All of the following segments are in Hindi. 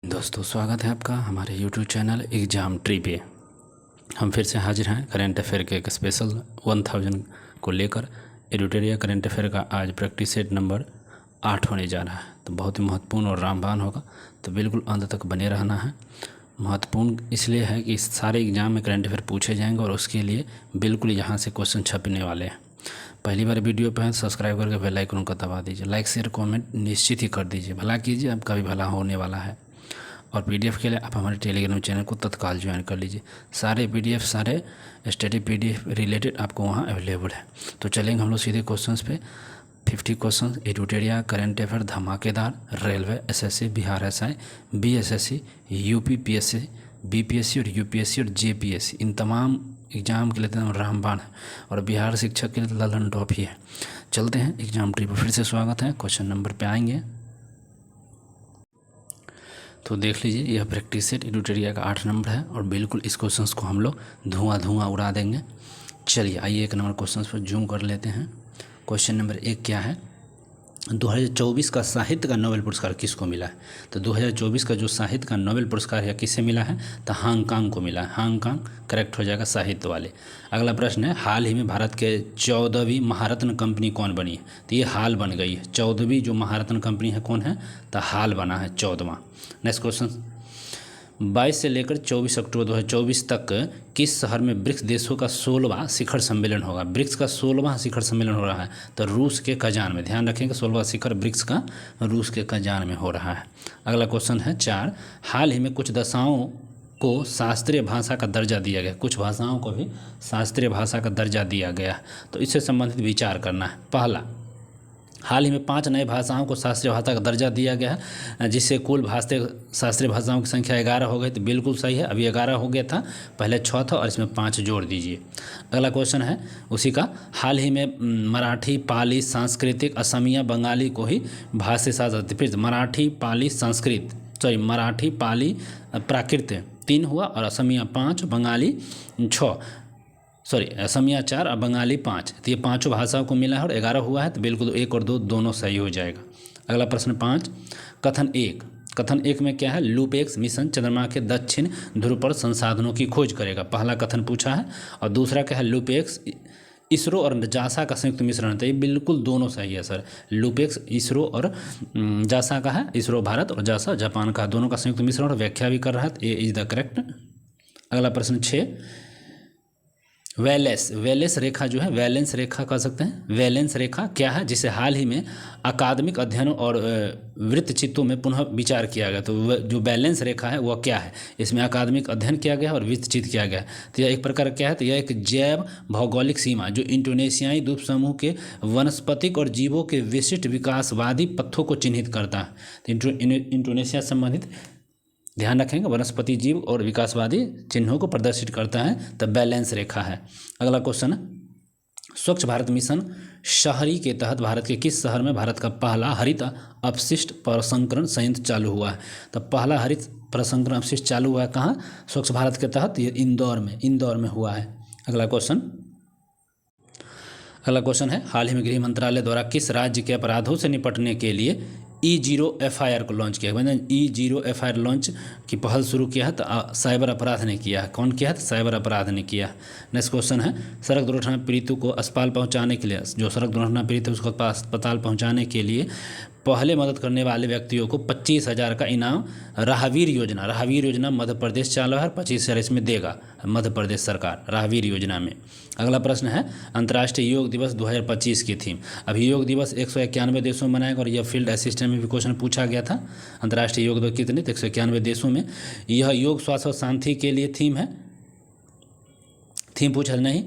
दोस्तों स्वागत है आपका हमारे YouTube चैनल एग्ज़ाम ट्री पे। हम फिर से हाजिर हैं करंट अफेयर के एक स्पेशल 1000 को लेकर। एडिटोरियल करंट अफेयर का आज प्रैक्टिस सेट नंबर 8 होने जा रहा है, तो बहुत ही महत्वपूर्ण और रामबाण होगा, तो बिल्कुल अंत तक बने रहना है। महत्वपूर्ण इसलिए है कि इस सारे एग्ज़ाम में करंट अफेयर पूछे जाएंगे और उसके लिए बिल्कुल यहाँ से क्वेश्चन छपने वाले हैं। पहली बार वीडियो पे हैं सब्सक्राइब करके बेल आइकन को दबा दीजिए, लाइक शेयर कमेंट निश्चित ही कर दीजिए, भला कीजिए, आपका भी भला होने वाला है। और पीडीएफ के लिए आप हमारे टेलीग्राम चैनल को तत्काल ज्वाइन कर लीजिए। सारे पीडीएफ सारे स्टडी पीडीएफ रिलेटेड आपको वहाँ अवेलेबल है। तो चलेंगे हम लोग सीधे क्वेश्चंस पे। 50 क्वेश्चन एडिटोरियल करंट अफेयर धमाकेदार, railway, SSC, Bihar SI, BSSC, UP PSC, BPSC और यूपीएससी और जेपीएससी, इन तमाम एग्ज़ाम के लिए तो रामबाण है और बिहार शिक्षक के लिए ललन टॉप ही है। चलते हैं एग्ज़ाम ट्री पर, फिर से स्वागत है। क्वेश्चन नंबर पे आएंगे तो देख लीजिए, यह प्रैक्टिस सेट एडिटोरियल का 8 नंबर है और बिल्कुल इस क्वेश्चंस को हम लोग धुआं उड़ा देंगे। चलिए आइए 1 नंबर क्वेश्चंस पर जूम कर लेते हैं। क्वेश्चन नंबर 1 क्या है? 2024 का साहित्य का नोबेल पुरस्कार किसको मिला है? तो 2024 का जो साहित्य का नोबेल पुरस्कार है किससे मिला है? तो हांगकांग को मिला है। हांगकांग करेक्ट हो जाएगा साहित्य वाले। अगला प्रश्न है, हाल ही में भारत के 14वीं महारत्न कंपनी कौन बनी है? तो ये हाल बन गई है। 14वीं जो महारत्न कंपनी है कौन है? तो हाल बना है 14वां। नेक्स्ट क्वेश्चन, 22 से लेकर 24 अक्टूबर 2024 तक किस शहर में ब्रिक्स देशों का 16वां शिखर सम्मेलन होगा? ब्रिक्स का 16वां शिखर सम्मेलन हो रहा है तो रूस के कजान में। ध्यान रखेंगे 16वां शिखर ब्रिक्स का रूस के कजान में हो रहा है। अगला क्वेश्चन है 4, हाल ही में कुछ भाषाओं को शास्त्रीय भाषा का दर्जा दिया गया। कुछ भाषाओं को भी शास्त्रीय भाषा का दर्जा दिया गया, तो इससे संबंधित विचार करना है। पहला, हाल ही में 5 नए भाषाओं को शास्त्रीय भाषा का दर्जा दिया गया है, जिससे कुल शास्त्रीय भाषाओं की संख्या 11 हो गई। तो बिल्कुल सही है, अभी 11 हो गया था, पहले 6 था और इसमें 5 जोड़ दीजिए। अगला क्वेश्चन है उसी का, हाल ही में मराठी, पाली, सांस्कृतिक, असमिया, बंगाली को ही भाषा शास्त्र, फिर मराठी, पाली, मराठी, पाली, प्राकृत 3 हुआ और असमिया 5, बंगाली 6, असमिया 4 और बंगाली 5, तो ये 5 भाषाओं को मिला है और 11 हुआ है, तो बिल्कुल 1 और 2 दोनों सही हो जाएगा। अगला प्रश्न 5, कथन 1 में क्या है? लूपेक्स मिशन चंद्रमा के दक्षिण ध्रुव पर संसाधनों की खोज करेगा। पहला कथन पूछा है और दूसरा क्या है? लूपेक्स इसरो और जासा का संयुक्त मिश्रण। तो ये बिल्कुल दोनों सही है सर। लूपेक्स इसरो और जासा का है, इसरो भारत और जासा जापान का, दोनों का संयुक्त मिश्रण और व्याख्या भी कर रहा है, तो ये इज द करेक्ट। अगला प्रश्न 6, वैलेंस रेखा जो है, वैलेंस रेखा कह सकते हैं। वैलेंस रेखा क्या है? जिसे हाल ही में अकादमिक अध्ययनों और वृत्तचित्रों में पुनः विचार किया गया। तो जो बैलेंस रेखा है वह क्या है? इसमें अकादमिक अध्ययन किया गया और वृत्तचित किया गया। तो यह एक प्रकार क्या है? तो यह एक जैव भौगोलिक सीमा जो इंडोनेशियाई द्वीप समूह के वनस्पतिक और जीवों के विशिष्ट विकासवादी पथों को चिन्हित करता है। तो इंडोनेशिया संबंधित ध्यान रखेंगे, वनस्पति जीव और विकासवादी चिन्हों को प्रदर्शित करता है, तब बैलेंस रेखा है। अगला क्वेश्चन, स्वच्छ भारत मिशन शहरी के तहत भारत के किस शहर में भारत का पहला हरित अपशिष्ट प्रसंस्करण संयंत्र चालू हुआ है? तो पहला हरित प्रसंस्करण अपशिष्ट चालू हुआ है कहाँ? स्वच्छ भारत के तहत ये इंदौर में हुआ है। अगला क्वेश्चन है, हाल ही में गृह मंत्रालय द्वारा किस राज्य के अपराधों से निपटने के लिए E0 FIR को लॉन्च किया है? मैंने E0 FIR लॉन्च की पहल शुरू किया है, तो साइबर अपराध ने किया है। कौन किया है? तो साइबर अपराध ने किया है। नेक्स्ट क्वेश्चन है, सड़क दुर्घटना पीड़ितों को अस्पताल पहुंचाने के लिए, जो सड़क दुर्घटना पीड़ित है उसको अस्पताल पहुंचाने के लिए पहले मदद करने वाले व्यक्तियों को 25,000 का इनाम राहवीर योजना मध्य प्रदेश चालू है, 25,000 इसमें देगा मध्य प्रदेश सरकार राहवीर योजना में। अगला प्रश्न है, अंतर्राष्ट्रीय योग दिवस 2025 की थीम। अभी योग दिवस 191 देशों में मनाएगा और यह फील्ड असिस्टेंट में भी क्वेश्चन पूछा गया था। अंतर्राष्ट्रीय योग दिवस कितने? 191 देशों में। यह योग, स्वास्थ्य और शांति के लिए थीम है। थीम पूछा नहीं,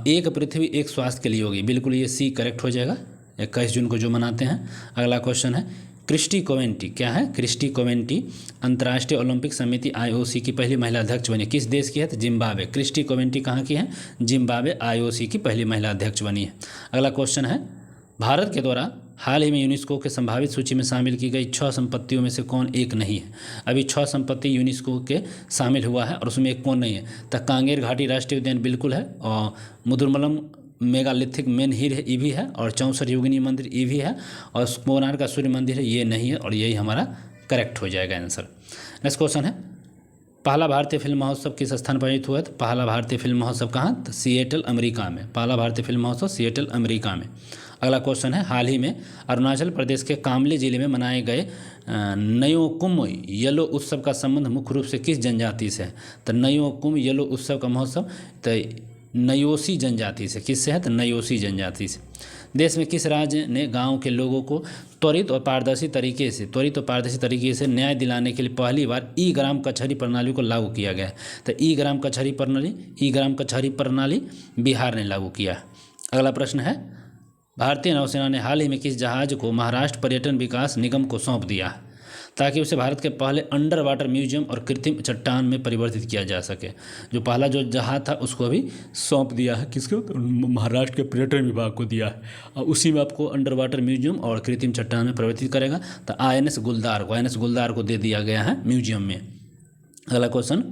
एक पृथ्वी एक स्वास्थ्य के लिए होगी, बिल्कुल ये सी करेक्ट हो जाएगा। 21 जून को जो मनाते हैं। अगला क्वेश्चन है, क्रिस्टी कोवेंटी क्या है? क्रिस्टी कोवेंटी अंतर्राष्ट्रीय ओलंपिक समिति IOC की पहली महिला अध्यक्ष बनी। किस देश की है? तो जिम्बाब्वे। क्रिस्टी कोवेंटी कहाँ की है? जिम्बाब्वे IOC की पहली महिला अध्यक्ष बनी है। अगला क्वेश्चन है, भारत के द्वारा हाल ही में यूनेस्को के संभावित सूची में शामिल की गई 6 संपत्तियों में से कौन एक नहीं है? अभी 6 संपत्ति यूनेस्को के शामिल हुआ है और उसमें एक कौन नहीं है? तो कांगेर घाटी राष्ट्रीय उद्यान बिल्कुल है, और मुदुरमलम मेगालिथिक मेनहिर है, ये भी है, और 64 योगिनी मंदिर ये भी है, और कोणार्क का सूर्य मंदिर है, ये नहीं है, और यही हमारा करेक्ट हो जाएगा आंसर। नेक्स्ट क्वेश्चन है, पहला भारतीय फिल्म महोत्सव किस स्थान पर आयोजित हुआ है? तो पहला भारतीय फिल्म महोत्सव कहाँ? तो सिएटल अमेरिका में। पहला भारतीय फिल्म महोत्सव सिएटल अमेरिका में। अगला क्वेश्चन है, हाल ही में अरुणाचल प्रदेश के कामले जिले में मनाए गए नयोकुम येलो उत्सव का संबंध मुख्य रूप से किस जनजाति से है? तो नयोकुम येलो उत्सव का महोत्सव तो नयोसी जनजाति से। किससे है? तो नयोसी जनजाति से। देश में किस राज्य ने गांव के लोगों को त्वरित और पारदर्शी तरीके से न्याय दिलाने के लिए पहली बार ई ग्राम कचहरी प्रणाली को लागू किया गया है? तो ई ग्राम कचहरी प्रणाली बिहार ने लागू किया है। अगला प्रश्न है, भारतीय नौसेना ने हाल ही में किस जहाज को महाराष्ट्र पर्यटन विकास निगम को सौंप दिया है ताकि उसे भारत के पहले अंडर वाटर म्यूजियम और कृत्रिम चट्टान में परिवर्तित किया जा सके? जो पहला जो जहाज था उसको अभी सौंप दिया है, किसको? तो महाराष्ट्र के पर्यटन विभाग को दिया है, और उसी में आपको अंडर वाटर म्यूजियम और कृत्रिम चट्टान में परिवर्तित करेगा। तो INS गुलदार को दे दिया गया है म्यूजियम में। अगला क्वेश्चन,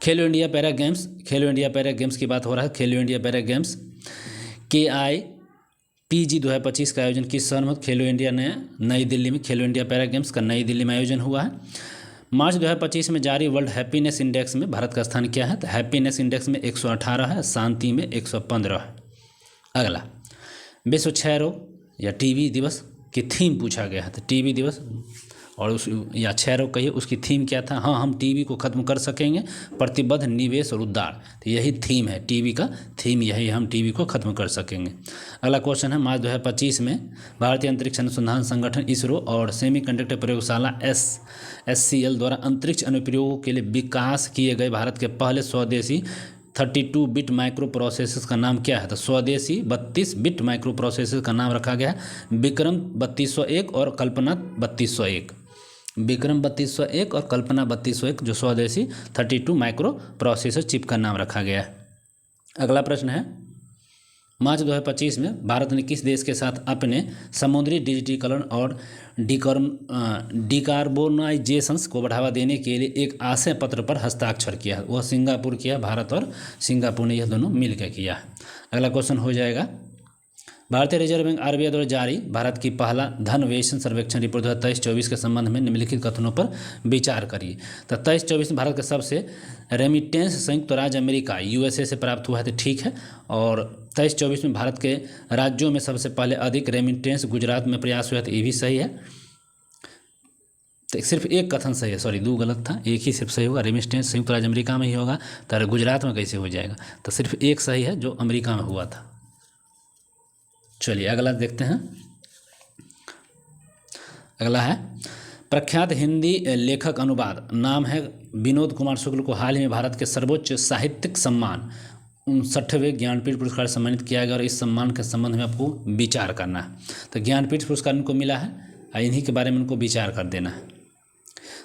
खेलो इंडिया पैरा गेम्स की बात हो रहा है। खेलो इंडिया पैरा गेम्स KIPG 2025 का आयोजन किस शहर में? खेलो इंडिया ने नई दिल्ली में, खेलो इंडिया पैरा गेम्स का नई दिल्ली में आयोजन हुआ है। मार्च 2025 में जारी वर्ल्ड हैप्पीनेस इंडेक्स में भारत का स्थान क्या है? तो हैप्पीनेस इंडेक्स में 118 है, शांति में 115 है। अगला, विश्व क्षय रोग या टीबी दिवस की थीम पूछा गया है। तो टीबी दिवस और उस या क्षय रोग कहिए, उसकी थीम क्या था? हाँ, हम टीबी को खत्म कर सकेंगे, प्रतिबद्ध, निवेश और उद्धार। तो यही थीम है, टीबी का थीम यही है, हम टीबी को खत्म कर सकेंगे। अगला क्वेश्चन है, मार्च 2025 में भारतीय अंतरिक्ष अनुसंधान संगठन इसरो और सेमीकंडक्टर प्रयोगशाला SCL द्वारा अंतरिक्ष अनुप्रयोगों के लिए विकास किए गए भारत के पहले स्वदेशी 32 बिट माइक्रो प्रोसेसर का नाम क्या है? तो स्वदेशी 32 बिट माइक्रो प्रोसेसर का नाम रखा गया है विक्रम 3201 और कल्पना 3201। विक्रम 3201 और कल्पना 3201 जो स्वदेशी 32 माइक्रो प्रोसेसर चिप का नाम रखा गया है। अगला प्रश्न है, मार्च 2025 में भारत ने किस देश के साथ अपने समुद्री डिजिटीकरण और डिकार्बोनाइजेशंस को बढ़ावा देने के लिए एक आशय पत्र पर हस्ताक्षर किया? वह सिंगापुर किया। भारत और सिंगापुर ने यह दोनों मिलकर किया है। अगला क्वेश्चन हो जाएगा, भारतीय रिजर्व बैंक RBI द्वारा जारी भारत की पहला धन वेतन सर्वेक्षण रिपोर्ट 2023-24 के संबंध में निम्नलिखित कथनों पर विचार करिए। तो 23-24 में भारत के सबसे रेमिटेंस संयुक्त राज्य अमेरिका USA से प्राप्त हुआ है। तो ठीक है। और 23-24 में भारत के राज्यों में सबसे पहले अधिक रेमिटेंस गुजरात में प्रयास हुआ है। तो ये भी सही है। तो सिर्फ एक कथन सही है, सॉरी 2 गलत था, एक ही सिर्फ सही होगा। रेमिटेंस संयुक्त राज्य अमेरिका में ही होगा, तो गुजरात में कैसे हो जाएगा? तो सिर्फ एक सही है जो अमेरिका में हुआ था। चलिए अगला देखते हैं। अगला है, प्रख्यात हिंदी लेखक अनुवाद नाम है विनोद कुमार शुक्ल को हाल ही में भारत के सर्वोच्च साहित्यिक सम्मान 59वें ज्ञानपीठ पुरस्कार सम्मानित किया गया और इस सम्मान के संबंध में आपको विचार करना है। तो ज्ञानपीठ पुरस्कार इनको मिला है, इन्हीं के बारे में इनको विचार कर देना है।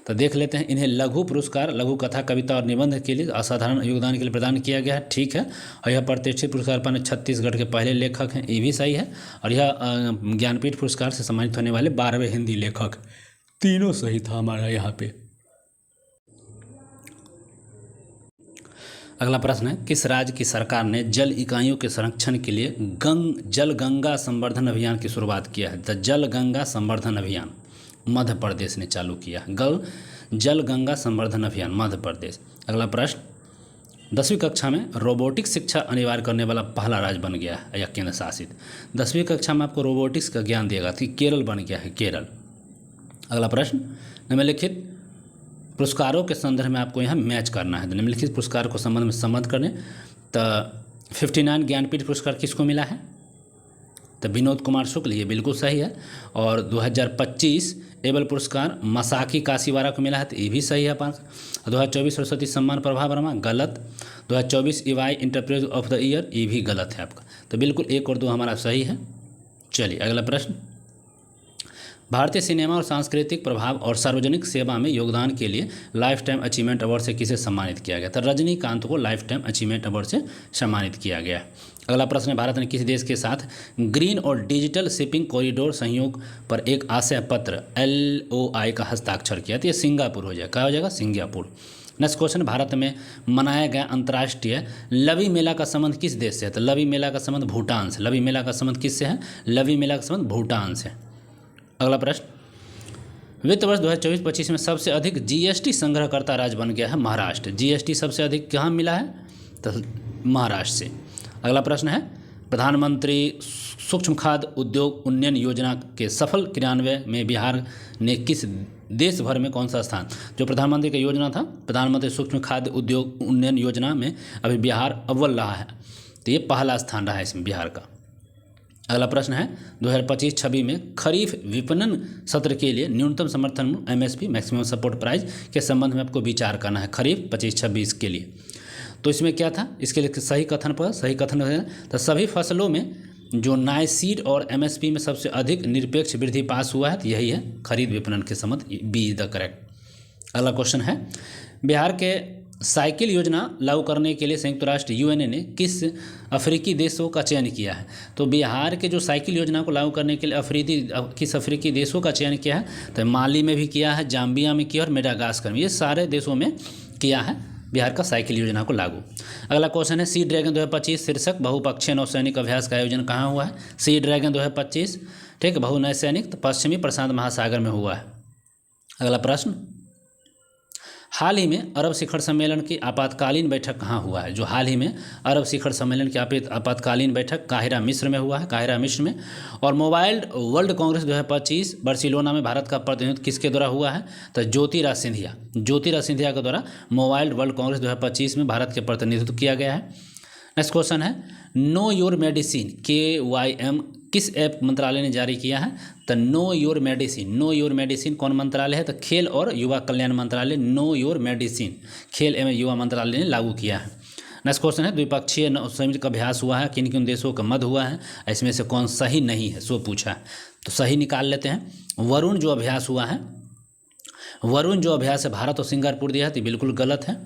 तो देख लेते हैं, इन्हें लघु पुरस्कार लघु कथा कविता और निबंध के लिए असाधारण योगदान के लिए प्रदान किया गया है। ठीक है। और यह प्रतिष्ठित पुरस्कार पाने छत्तीसगढ़ के पहले लेखक हैं, ये भी सही है। और यह ज्ञानपीठ पुरस्कार से सम्मानित होने वाले 12वें हिंदी लेखक, तीनों सही था हमारा यहाँ पे। अगला प्रश्न है, किस राज्य की सरकार ने जल इकाइयों के संरक्षण के लिए जल गंगा संवर्धन अभियान की शुरुआत किया है? द जल गंगा संवर्धन अभियान मध्य प्रदेश ने चालू किया। जल गंगा संवर्धन अभियान मध्य प्रदेश। अगला प्रश्न, 10वीं कक्षा में रोबोटिक्स शिक्षा अनिवार्य करने वाला पहला राज्य बन गया है या केंद्र शासित? 10वीं कक्षा में आपको रोबोटिक्स का ज्ञान देगा कि केरल बन गया है, केरल। अगला प्रश्न, निम्नलिखित पुरस्कारों के संदर्भ में आपको यहाँ मैच करना है। निम्नलिखित पुरस्कार को संबंध में संबंध करने। तो 59 ज्ञानपीठ पुरस्कार किसको मिला है? तो विनोद कुमार शुक्ल, ये बिल्कुल सही है। और 2025 एबल पुरस्कार मसाकी काशीवारा को मिला है, तो ये भी सही है। 2024 सरस्वती सम्मान प्रभा वर्मा, गलत। 2024 EY enterprise of the year, ये भी गलत है आपका। तो बिल्कुल 1 और 2 हमारा सही है। चलिए अगला प्रश्न, भारतीय सिनेमा और सांस्कृतिक प्रभाव और सार्वजनिक सेवा में योगदान के लिए लाइफ टाइम अचीवमेंट अवार्ड से किसे सम्मानित किया गया? तो रजनीकांत को लाइफ टाइम अचीवमेंट अवार्ड से सम्मानित किया गया। अगला प्रश्न है, भारत ने किस देश के साथ ग्रीन और डिजिटल शिपिंग कॉरिडोर सहयोग पर एक आशय पत्र LOI का हस्ताक्षर किया? तो ये सिंगापुर हो जाएगा। क्या हो जाएगा? सिंगापुर। नेक्स्ट क्वेश्चन, भारत में मनाया गया अंतर्राष्ट्रीय लवी मेला का संबंध किस देश से है? तो लवी मेला का संबंध भूटान से। लवी मेला का संबंध किससे है? लवी मेला का संबंध भूटान से। अगला प्रश्न, वित्त वर्ष 2024-25 में सबसे अधिक जीएसटी संग्रहकर्ता राज्य बन गया है महाराष्ट्र। जीएसटी सबसे अधिक कहाँ मिला है? तो महाराष्ट्र से। अगला प्रश्न है, प्रधानमंत्री सूक्ष्म खाद्य उद्योग उन्नयन योजना के सफल क्रियान्वयन में बिहार ने किस देश भर में कौन सा स्थान? जो प्रधानमंत्री का योजना था, प्रधानमंत्री सूक्ष्म खाद्य उद्योग उन्नयन योजना में अभी बिहार अव्वल रहा है, तो ये पहला स्थान रहा है इसमें बिहार का। अगला प्रश्न है, 2025-26 में खरीफ विपणन सत्र के लिए न्यूनतम समर्थन मूल्य एमएसपी मैक्सिमम सपोर्ट प्राइस के संबंध में आपको विचार करना है खरीफ 25-26 के लिए। तो इसमें क्या था, इसके लिए सही कथन है तो सभी फसलों में जो नाइसीड और एमएसपी में सबसे अधिक निरपेक्ष वृद्धि पास हुआ है तो यही है खरीद विपणन के संबंध, बी इज द करेक्ट। अगला क्वेश्चन है, बिहार के साइकिल योजना लागू करने के लिए संयुक्त राष्ट्र यूएन ने किस अफ्रीकी देशों का चयन किया है? तो बिहार के जो साइकिल योजना को लागू करने के लिए किस अफ्रीकी देशों का चयन किया है? तो माली में भी किया है, जाम्बिया में किया और मेडागास्कर में, ये सारे देशों में किया है बिहार का साइकिल योजना को लागू। अगला क्वेश्चन है, सी ड्रैगन 2025 शीर्षक बहुपक्षीय नौसैनिक अभ्यास का आयोजन कहाँ हुआ है? सी ड्रैगन 2025, ठीक है, बहु नौसैनिक तो पश्चिमी प्रशांत महासागर में हुआ है। अगला प्रश्न, हाल ही में अरब शिखर सम्मेलन की आपातकालीन बैठक कहाँ हुआ है? जो हाल ही में अरब शिखर सम्मेलन की आपातकालीन बैठक काहिरा मिस्र में हुआ है, काहिरा मिस्र में। और मोबाइल वर्ल्ड कांग्रेस 2025 बार्सिलोना में भारत का प्रतिनिधित्व किसके द्वारा हुआ है? तो ज्योतिराज सिंधिया के द्वारा मोबाइल वर्ल्ड कांग्रेस 2025 में भारत के प्रतिनिधित्व किया गया है। नेक्स्ट क्वेश्चन है, नो योर मेडिसिन KYM किस ऐप मंत्रालय ने जारी किया है? तो नो योर मेडिसिन कौन मंत्रालय है? तो खेल और युवा कल्याण मंत्रालय नो योर मेडिसिन खेल एवं युवा मंत्रालय ने लागू किया है। नेक्स्ट क्वेश्चन है, द्विपक्षीय नौसैनिक अभ्यास हुआ है, किन किन देशों का मध्य हुआ है? इसमें से कौन सही नहीं है सो पूछा है, तो सही निकाल लेते हैं। वरुण जो अभ्यास हुआ है, वरुण जो अभ्यास है भारत और सिंगापुर दिया है तो बिल्कुल गलत है।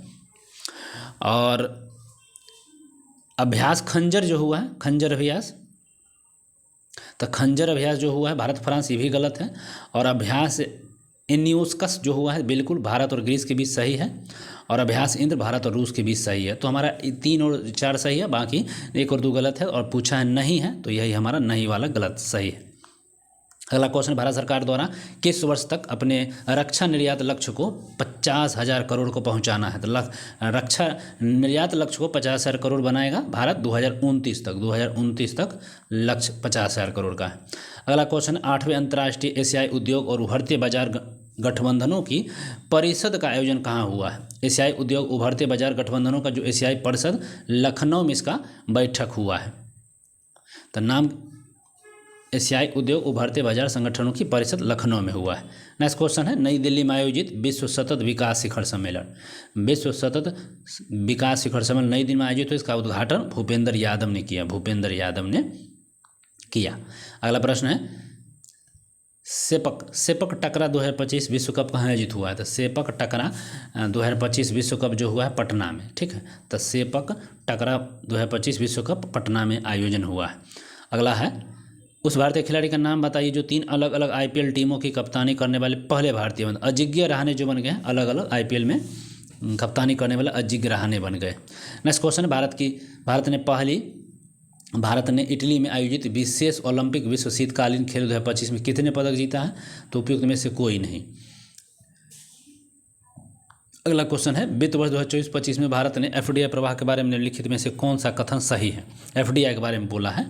और अभ्यास खंजर जो हुआ है, खंजर अभ्यास, तो खंजर अभ्यास जो हुआ है भारत फ्रांस, ये भी गलत है। और अभ्यास एनियोस्कस जो हुआ है बिल्कुल भारत और ग्रीस के बीच सही है। और अभ्यास इंद्र भारत और रूस के बीच सही है। तो हमारा 3 और 4 सही है, बाकी 1 और 2 गलत है। और पूछा है नहीं है, तो यही हमारा नहीं वाला गलत सही है। अगला क्वेश्चन, भारत सरकार द्वारा किस वर्ष तक अपने रक्षा निर्यात लक्ष्य को 50,000 करोड़ को पहुंचाना है? तो रक्षा निर्यात लक्ष्य को 50,000 करोड़ बनाएगा भारत 2029 तक लक्ष्य 50,000 करोड़ का है। अगला क्वेश्चन, 8वें अंतर्राष्ट्रीय एशियाई उद्योग और उभरते बाजार गठबंधनों की परिषद का आयोजन कहाँ हुआ है? एशियाई उद्योग उभरते बाजार गठबंधनों का जो एशियाई परिषद लखनऊ में इसका बैठक हुआ है। तो नाम एशियाई उद्योग उभरते बाजार संगठनों की परिषद लखनऊ में हुआ है। नेक्स्ट क्वेश्चन है, नई दिल्ली में आयोजित विश्व सतत विकास शिखर सम्मेलन नई दिल्ली में आयोजित हुआ, इसका उद्घाटन भूपेंद्र यादव ने किया। अगला प्रश्न है, सेपक टकरा 2025 विश्व कप कहाँ आयोजित हुआ है? तो सेपक टकरा 2025 विश्व कप जो हुआ है पटना में, ठीक है। तो सेपक टकरा 2025 विश्व कप पटना में आयोजन हुआ है। अगला है, उस भारतीय खिलाड़ी का नाम बताइए जो 3 अलग अलग IPL टीमों की कप्तानी करने वाले पहले भारतीय बन। अजिंक्य रहाणे जो बन गए अलग अलग IPL में कप्तानी करने वाले अजिंक्य रहाणे बन गए। नेक्स्ट क्वेश्चन, भारत ने इटली में आयोजित विशेष ओलंपिक विश्व शीतकालीन खेल 2025 में कितने पदक जीता है? तो उपयुक्त में से कोई नहीं। अगला क्वेश्चन है, वित्त वर्ष 2024-25 में भारत ने FDI प्रवाह के बारे में निम्नलिखित में से कौन सा कथन सही है? FDI के बारे में बोला है,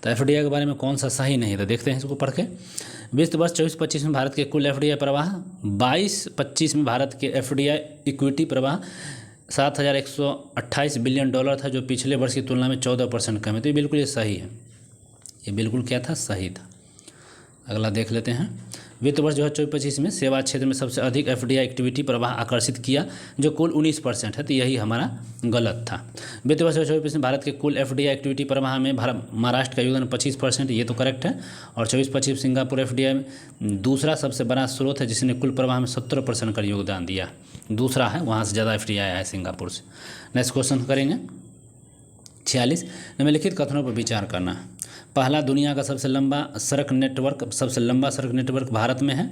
तो FDI के बारे में कौन सा सही नहीं है? तो देखते हैं इसको पढ़ के। वित्त वर्ष 24-25 में भारत के कुल FDI प्रवाह 22-25 में भारत के FDI इक्विटी प्रवाह $7,128 बिलियन था, जो पिछले वर्ष की तुलना में 14% कम है। तो ये बिल्कुल सही है, ये बिल्कुल क्या था? सही था। अगला देख लेते हैं, वित्त वर्ष 2024-25 में सेवा क्षेत्र में सबसे अधिक FDI एक्टिविटी प्रवाह आकर्षित किया, जो कुल 19% है, तो यही हमारा गलत था। वित्त वर्ष 2024-25 में भारत के कुल FDI एक्टिविटी प्रवाह में महाराष्ट्र का योगदान 25%, ये तो करेक्ट है। और 24-25 सिंगापुर FDI में दूसरा सबसे बड़ा स्रोत है, जिसने कुल प्रवाह में 70% का योगदान दिया, दूसरा है, वहाँ से ज़्यादा FDI आया है सिंगापुर से। नेक्स्ट क्वेश्चन करेंगे 46, निम्नलिखित कथनों पर विचार करना है। पहला, दुनिया का सबसे लंबा सड़क नेटवर्क भारत में है।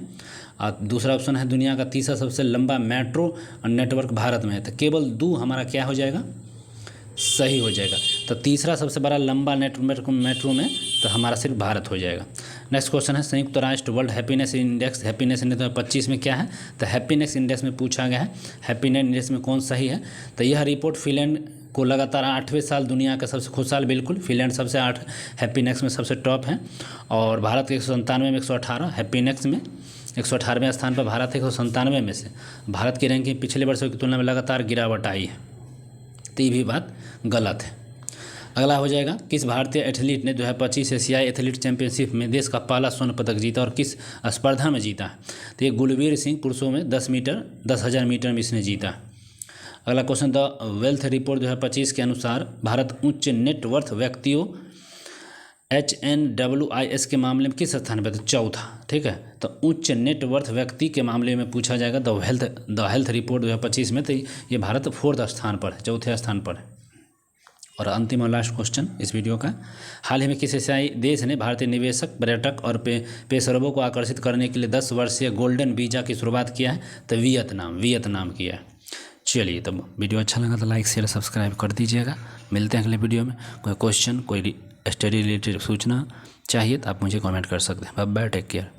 और दूसरा ऑप्शन है, दुनिया का तीसरा सबसे लंबा मेट्रो नेटवर्क भारत में है। तो केवल 2 हमारा क्या हो जाएगा? सही हो जाएगा। तो तीसरा सबसे बड़ा लंबा नेटवर्क मेट्रो में तो हमारा सिर्फ भारत हो जाएगा। नेक्स्ट क्वेश्चन है संयुक्त राष्ट्र world happiness index, happiness index 2025 में क्या है, तो हैप्पीनेस इंडेक्स में पूछा गया है हैप्पीनेस इंडेक्स में कौन सही है। तो यह रिपोर्ट फिनलैंड को लगातार 8वें साल दुनिया का सबसे खुशहाल, बिल्कुल फिनलैंड सबसे 8 हैप्पीनेस में सबसे टॉप है, और भारत के 197 में 118, हैप्पीनेस में 118वें स्थान पर भारत है 197 में से। भारत की रैंकिंग पिछले वर्षों की तुलना में लगातार गिरावट आई है, तो ये भी बात गलत है। अगला हो जाएगा किस भारतीय एथलीट ने 2025 एशियाई एथलीट चैंपियनशिप में देश का पहला स्वर्ण पदक जीता और किस स्पर्धा में जीता है, तो ये गुलवीर सिंह पुरुषों में 10,000 मीटर में इसने जीता। अगला क्वेश्चन, द वेल्थ रिपोर्ट 2025 के अनुसार भारत उच्च नेटवर्थ व्यक्तियों HNWIS के मामले में किस स्थान पर, तो चौथा। ठीक है, तो उच्च नेटवर्थ व्यक्ति के मामले में पूछा जाएगा द हेल्थ रिपोर्ट 2025 में, तो ये भारत 4th स्थान पर है, चौथे स्थान पर है। और अंतिम और लास्ट क्वेश्चन इस वीडियो का, हाल ही में किस एशियाई देश ने भारतीय निवेशक, पर्यटक और पेशेवरों को आकर्षित करने के लिए 10 वर्षीय गोल्डन वीज़ा की शुरुआत किया है, तो वियतनाम किया है। चलिए, तब वीडियो अच्छा लगा तो लाइक शेयर सब्सक्राइब कर दीजिएगा। मिलते हैं अगले वीडियो में। कोई क्वेश्चन, कोई स्टडी रिलेटेड सूचना चाहिए तो आप मुझे कमेंट कर सकते हैं। Bye bye, take care.